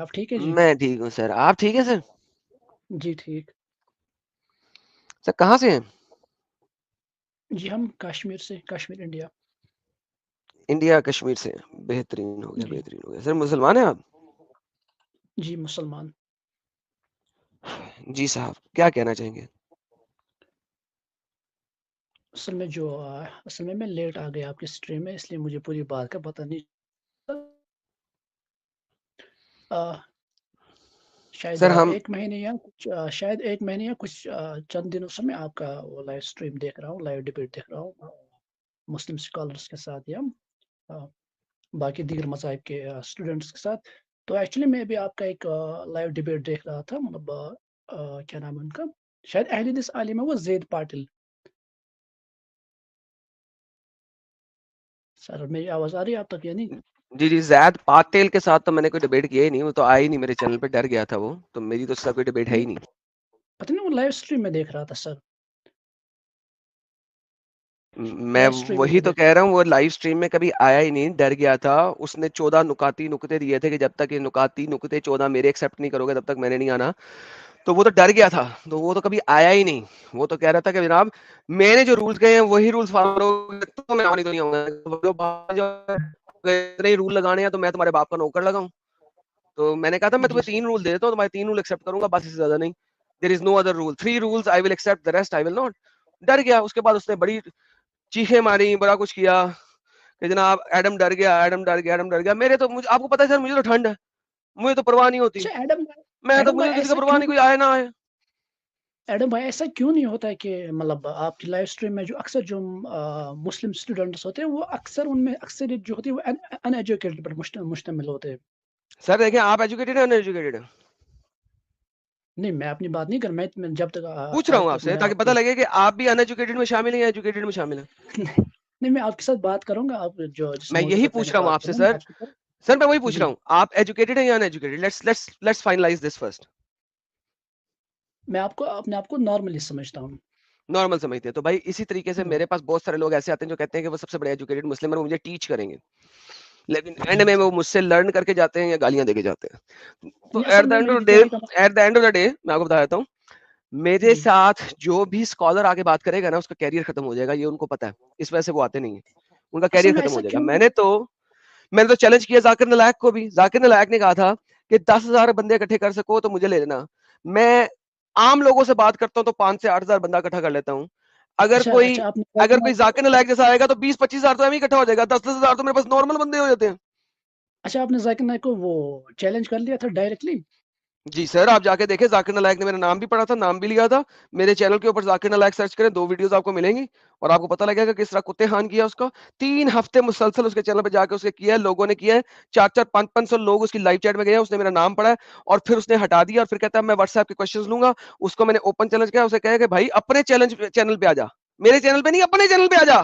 آپ ٹھیک ہے جی؟ میں ٹھیک ہوں سر. آپ ٹھیک ہے سر؟ جی ٹھیک. سر کہاں سے ہیں؟ جی ہم کشمیر سے، کشمیر انڈیا. انڈیا کشمیر سے. بہترین ہو گیا، جی بہترین ہو گیا. سر مسلمان ہیں آپ؟ جی مسلمان. جی صاحب کیا کہنا چاہیں گے؟ اصل میں لیٹ آ گیا آپ کی اسٹریم میں، اس لیے مجھے پوری بات کا پتہ نہیں. شاید سر ہم ایک مہینے یا کچھ چند دنوں سے میں آپ کا وہ لائیو اسٹریم دیکھ رہا ہوں، لائیو ڈیبیٹ دیکھ رہا ہوں مسلم اسکالرس کے ساتھ یا باقی دیگر مذاہب کے اسٹوڈنٹس کے ساتھ. تو ایکچولی میں بھی آپ کا ایک لائیو ڈیبیٹ دیکھ رہا تھا، مطلب کیا نام ہے ان کا، شاید اہل حدیث عالم ہے وہ زید پاٹل. سر میری آواز آ رہی ہے آپ تک یا نہیں؟ جی جی زید پاتیل کے ساتھ تو میں نے کوئی ڈیبیٹ کیا ہی نہیں، وہ تو آیا ہی نہیں میرے چینل پہ، ڈر گیا تھا وہ تو. میری تو اس کا کوئی ڈیبیٹ ہے ہی نہیں. پتہ نہیں وہ لائیو اسٹریم میں دیکھ رہا تھا سر. میں لائیو اسٹریم میں وہی تو دیکھ کہہ رہا ہوں، وہ لائیو اسٹریم میں کبھی آیا ہی نہیں، ڈر گیا تھا. اس نے 14 نکتے دیے تھے کہ جب تک یہ نکتے 14 میرے ایکسیپٹ نہیں کرو گے تب تک میں نے نہیں آنا. تو وہ تو ڈر گیا تھا، تو وہ تو کبھی آیا ہی نہیں. وہ تو کہہ رہا تھا کہ جناب میں نے جو رولز کہے ہیں وہی رولز فالو تو میں آنے تو نہیں آؤں گا. اتنے رول لگانے ہیں تو میں تمہارے باپ کا نوکر لگاؤں. تو میں نے کہا تھا میں جی تمہیں 3 رول دے دیتا ہوں، تمہارے 3 رول ایکسیپٹ کروں گا، بس اس سے زیادہ نہیں. There is no other rule. 3 rules I will accept, the rest I will not. ڈر گیا. اس کے بعد اس نے بڑی چیخیں ماری، بڑا کچھ کیا کہ جناب ایڈم ڈر گیا، ایڈم ڈر گیا، ایڈم ڈر گیا. میرے تو آپ کو پتا ہے سر، مجھے تو ٹھنڈ ہے، مجھے تو پرواہ نہیں ہوتی. اچھا ایڈم مجھے بھائی کسی کا ایسا پرواہ کیوں، نہیں، کوئی آئے نہ آئے. ایڈم بھائی ایسا کیوں نہیں ہوتا ہے کہ مطلب آپ کی لائف اسٹریم میں جو اکثر جو مسلم اسٹوڈنٹس ہوتے ہیں وہ اکثر ان میں اکثریت جو ہوتی ہے وہ ان ایجوکیٹڈ پر مشتمل ہوتے ہیں. سر دیکھیں، آپ ایجوکیٹڈ ہیں ان ایجوکیٹڈ ہیں؟ نہیں میں اپنی بات نہیں کر، میں جب تک پوچھ رہا آج ہوں آپ تک سے میں تاکہ آپ پتہ کے لگے کہ آپ بھی ان ایجوکیٹڈ میں شامل ہیں یا ایجوکیٹڈ میں شامل ہیں. نہیں میں آپ کے ساتھ بات کروں گا، آپ جو جس میں موضوع یہی پر پہلے پوچھ رہا ہوں بات آپ سے کروں گا سر. میں آپ کے سر میں وہی پوچھ جی رہا ہوں، آپ ایجوکیٹڈ ہیں یا uneducated? Let's finalize this first. میں اپنے آپ کو نارملی سمجھتا ہوں. نارمل سمجھتے ہیں تو بھائی اسی طریقے سے میرے پاس بہت سارے لوگ ایسے آتے ہیں جو کہتے ہیں کہ وہ سب سے بڑے ایجوکیٹڈ مسلم ہیں، وہ مجھے ٹیچ کریں گے، لیکن اینڈ جی میں وہ مجھ سے لرن کر کے جاتے ہیں یا گالیاں دے کے جاتے ہیں. تو نہیں اصل میں میرے کہنے کا at the end of the day میں آپ کو بتا دیتا ہوں، میرے جی ساتھ جو بھی اسکالر آگے بات کرے گا نا اس کا کیریئر ختم ہو جائے گا، یہ ان کو پتا ہے. اس وجہ سے وہ آتے نہیں ہیں، ان کا اصل کیریئر میں ختم ایسا ہو جائے گا. کیوں، میں نے تو چیلنج کیا ذاکر نلائق کو بھی. ذاکر نلائق نے کہا تھا کہ 10,000 بندے اکٹھے کر سکو تو مجھے لے لینا. میں عام لوگوں سے بات کرتا ہوں تو 5 سے 8,000 بندہ اکٹھا کر لیتا ہوں. اگر کوئی آپ ذاکر نلائق جیسا آئے گا تو 20-25,000 تو اکٹھا ہو جائے گا. 10,000 تو میرے پاس نارمل بندے ہو جاتے ہیں. اچھا آپ نے ذاکر نائک کو وہ چیلنج کر لیا تھا ڈائریکٹلی؟ جی سر، آپ جا کے دیکھیں، ذاکر نلائق نے میرا نام بھی پڑھا تھا، نام بھی لیا تھا. میرے چینل کے اوپر ذاکر نلائق سرچ کریں، 2 ویڈیوز آپ کو ملیں گی اور آپ کو پتہ لگے گا کس طرح کتے خان کیا اس کا. 3 ہفتے مسلسل اس کے چینل پہ جا کے اس کے کیا ہے، لوگوں نے کیا ہے. 400-500 لوگ اس کی لائیو چیٹ میں گئے ہیں، اس نے میرا نام پڑھا ہے اور پھر اس نے ہٹا دیا اور پھر کہتا ہے میں واٹس ایپ کے کوسچنز لوں گا. اس کو میں نے اوپن چیلنج کیا، اسے کہا کہ بھائی اپنے چینل پہ آ جا، میرے چینل پہ نہیں، اپنے چینل پہ آ جا.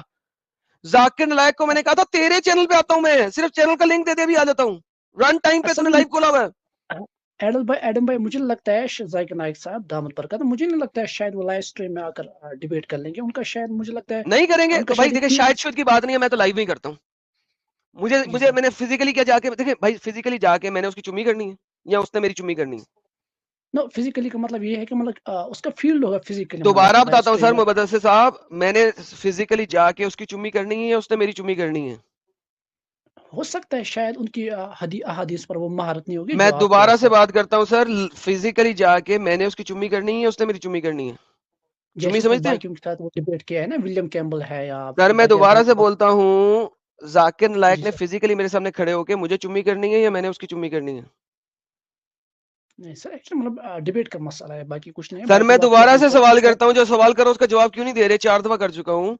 ذاکر نلائق کو میں نے کہا تھا تیرے چینل پہ آتا ہوں، میں صرف چینل کا لنک دے دے بھی آ جاتا ہوں. رن ٹائم پہ تو اصل نے میں لائیو کھولا ہوا ہے. ایڈم بھائی مجھے لگتا ہے ذاکر نائک صاحب دامت برکت، مجھے نہیں لگتا ہے شاید وہ لائیو اسٹریم میں آ کر ڈیبیٹ کر لیں گے. ان کا شاید مجھے لگتا ہے نہیں کریں گے ان کا تو بھائی شاید دیکھیں، شاید شود کی بات نہیں ہے، میں تو لائیو ہی کرتا ہوں. جی مجھے سر. میں نے فزیکلی کیا جا کے دیکھیں بھائی، فزیکلی جا کے میں نے اس کی چمی کرنی ہے یا اس نے میری چمی کرنی ہے؟ نو فزیکلی کا مطلب یہ ہے کہ مطلب اس کا فیلڈ ہوگا فزیکلی، دوبارہ مطلب لائیو بتاتا ہوں اسٹریم سر میں. مبدثر صاحب، میں نے فزیکلی جا کے اس کی چمی کرنی ہے یا اس نے میری چمی کرنی ہے؟ ہو سکتا ہے شاید ان کی احادیث پر وہ مہارت نہیں ہوگی میں جو آپ کے دوبارہ سے پاس. بات کرتا ہوں سر، فزیکلی جا کے میں نے اس کی چمی کرنی ہے یا اس نے میری چمی کرنی ہے؟ چمی جیسے کہ سمجھتے ہیں باقیوں کے ساتھ وہ ڈیبیٹ کیا ہے نا، ولیم کیمبل ہے یا سر؟ میں بغیر دوبارہ سے باقی. بولتا ہوں، ذاکر جی نلائق نے سر. فزیکلی میرے سامنے کھڑے ہو کے مجھے چمی کرنی ہے یا میں نے اس کی چمی کرنی ہے؟ نہیں سر ایکچولی مطلب ڈیبیٹ کا مسئلہ ہے، باقی کچھ نہیں ہے. سر باقی میں وہ آپ کی دوبارہ سے سوال شاید. کرتا ہوں، جو سوال کرو اس کا جواب کیوں نہیں دے رہے؟ 4 دفعہ کر چکا ہوں.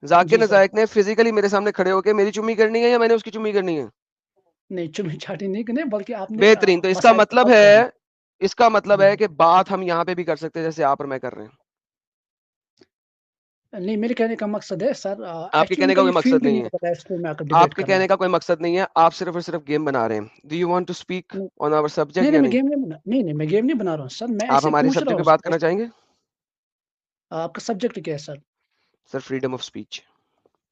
ذاکر جی سر. نلائق نے فزیکلی میرے سامنے کھڑے ہو کے میری چمی کرنی ہے یا میں نے اس کی چمی کرنی ہے؟ نہیں چمی چاٹی نہیں کرنے، بلکہ آپ نے بہترین. تو اس کا مسائل کو مطلب حل کرنا. ہے، اس کا مطلب جی ہے کہ بات ہم یہاں پہ بھی کر سکتے ہیں جیسے آپ اور میں کر رہے ہیں. نہیں میرے کہنے کا مقصد ہے سر آپ کے ایکچولی ان کہنے کا کا یہ کوئی مقصد فیلڈ نہیں نہیں ہے، ہوتا ہے اسٹریم میں آ کر آپ ڈیبیٹ کے کرنا. کہنے کا کوئی مقصد نہیں ہے، آپ صرف اور صرف گیم بنا رہے ہیں. Do you want to speak on our subject یا میں نہیں؟ گیم نہیں میں گیم نہیں بنا رہا ہوں سر، میں آپ ایسے ہماری پوچھ رہا سبجیکٹ ہوں پہ بات سر. کرنا چاہیں گے؟ آپ کا سبجیکٹ کیا ہے sir? Sir freedom of speech.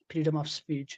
Freedom of speech.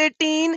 18।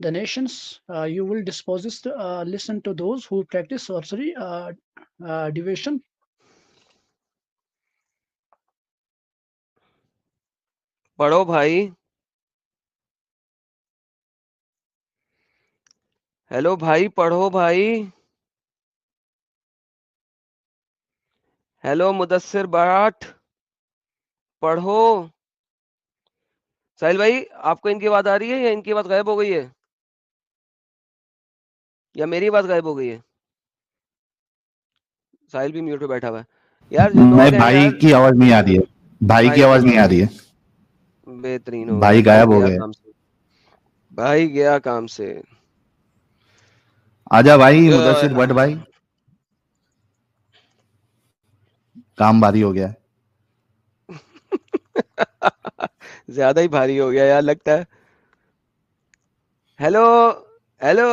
the nations, you will dispose to listen to those who practice sorcery, division. پڑھو بھائی. ہیلو بھائی پڑھو بھائی. ہیلو مدثر بٹ پڑھو. ساحل بھائی آپ کو ان کی بات آ رہی ہے یا ان کی بات غائب ہو گئی ہے یا میری بات غائب ہو گئی ہے؟ ساحل بھی میوٹ پہ بیٹھا ہوا ہے. یار جو نہیں لوگ ہیں بھائی یار. کی آواز نہیں آ رہی ہے. بھائی کی آواز نہیں آ رہی ہے. بہترین ہو گیا. بھائی بھائی غائب ہو گیا گئے. کام سے. بھائی گیا کام سے. آجا بھائی مدثر بٹ بھائی, کام بھاری ہو گیا. زیادہ ہی بھاری ہو گیا یار لگتا ہے. ہیلو ہیلو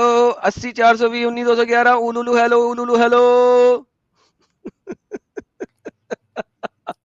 80 420 19 211 اولولو ہیلو اولولو ہیلو.